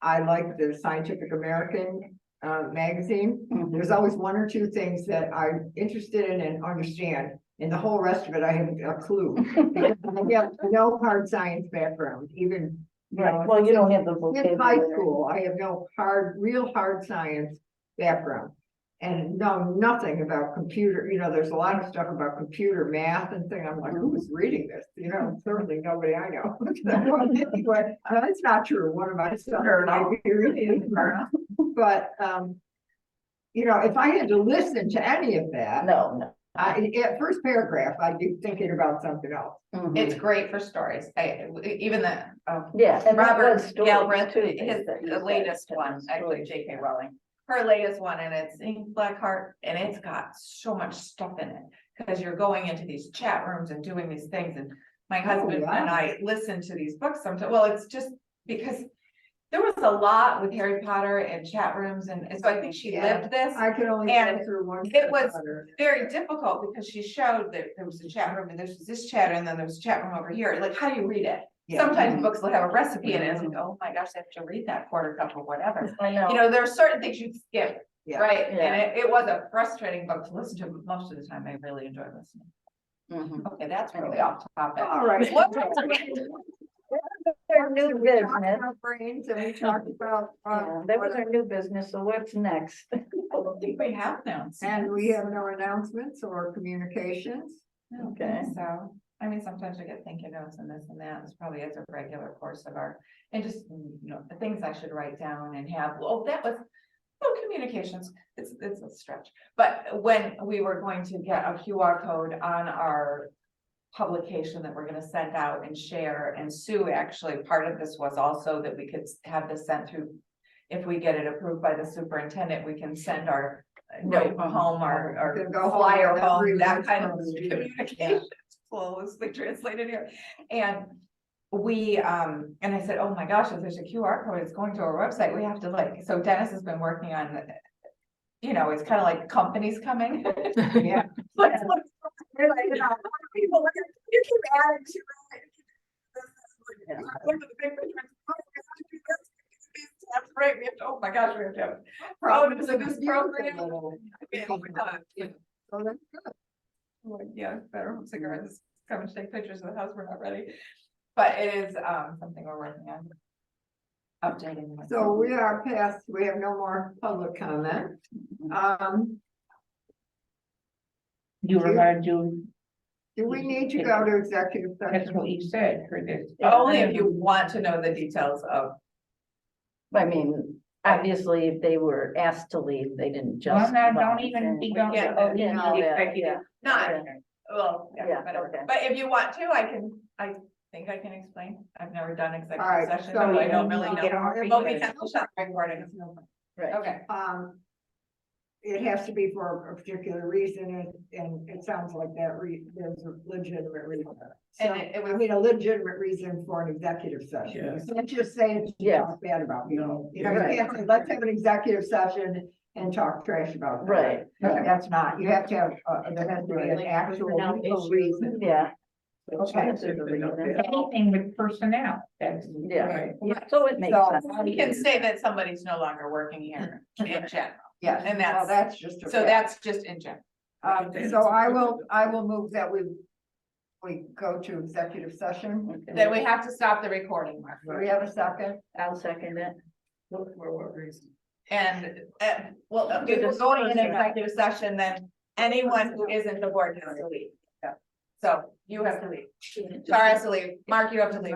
I like the Scientific American magazine. Mhm. There's always one or two things that I'm interested in and understand, and the whole rest of it, I haven't a clue. Because I have no hard science background, even, you know, Right, well, you don't have the in high vocabulary. school, I have no real hard science background. And know nothing about computer, you know, there's a lot of stuff about computer math and thing, I'm like, who's reading this? You know, certainly nobody I know. Anyway, that's not true, one of my sons might be reading it. But, you know, if I had to listen to any of that, No. at first paragraph, I'd be thinking about something else. Mhm. it's great for stories. Even the, Yeah, and that Robert was stories Galbraith, too. his that you the said. latest one, actually J.K. Rowling. Her latest one, and it's in Blackheart, and it's got so much stuff in it. Because you're going into these chat rooms and doing these things, and my husband yeah. and I listen to these books sometimes, well, it's just because. There was a lot with Harry Potter and chat rooms, and so I think she Yeah. lived this. I could only go And through one. it was chapter. very difficult because she showed that there was a chat room and there's this chat and then there's a chat room over here. Like, how do you read it? Yeah. Sometimes books will have a recipe in it. It's like, oh my gosh, I have to read that quarter cup or whatever. I know. You know, there are certain things you skip, Yeah. right? Yeah. And it was a frustrating book to listen to, but most of the time I really enjoy listening. Mhm. Okay, that's really off topic. All right. What- Our new We talked business. about brains and we talked about, Yeah, that was our new business, so what's next? I don't think we have now. and we have no announcements or communications. Okay. So, I mean, sometimes we get thinking notes and this and that, it's probably as a regular course of our, and just, you know, the things I should write down and have, well, that was. Well, communications, it's a stretch, but when we were going to get a QR code on our. Publication that we're gonna send out and share, and Sue, actually, part of this was also that we could have this sent through. If we get it approved by the superintendent, we can send our note home or Can go home flyer and home, every that month kind of from you. communication. Closely translated here, and we, and I said, oh my gosh, if there's a QR code, it's going to our website, we have to like, so Dennis has been working on. You know, it's kind of like companies coming. Yeah. Let's- they're like, you know, people, you keep adding to it. Yeah. Look at the big picture. Oh, we have to do this. That's right, we have to, oh my gosh, we have to have problems in this program. Okay, oh my God, yeah. So that's good. Like, yeah, better hope cigarettes come and take pictures of the house, we're not ready. But it is something we're working on. Updating. So we are past, we have no more public comment. You were gonna do, Do we need to go to executive that's session? what you said for this. Only if you want to know the details of. I mean, obviously, if they were asked to leave, they didn't Well, just. no, don't even be going Yeah, to. oh, yeah, no, yeah. Not, Okay. well, yeah, Yeah, whatever, okay. but if you want to, I think I can explain, I've never done All executive right, session, so so I don't you really need to know. get on It won't be technical shop recording, Right. okay. It has to be for a particular reason, and it sounds like that there's a legitimate reason. So, And it was- I mean, a legitimate reason for an executive session. You can't just say it to Yeah. talk bad about people. You know, Right. you can't say, let's have an executive session and talk trash about them. Right. That's not, you have to have, there has to be an actual legal reason. Yeah. Okay. Anything with personnel, that's. Yeah, Right. so it makes So- sense. We can say that somebody's no longer working here in general, Yes, And well, that's- that's just. a so fact. that's just in general. So I will move that we we go to executive session. Then we have to stop the recording, Mark. Do we have a second? I'll second it. For what reason? And, well, if we're going in executive session, then anyone who isn't the board has to leave. So you have to leave. Char has to leave. Mark, you have to leave.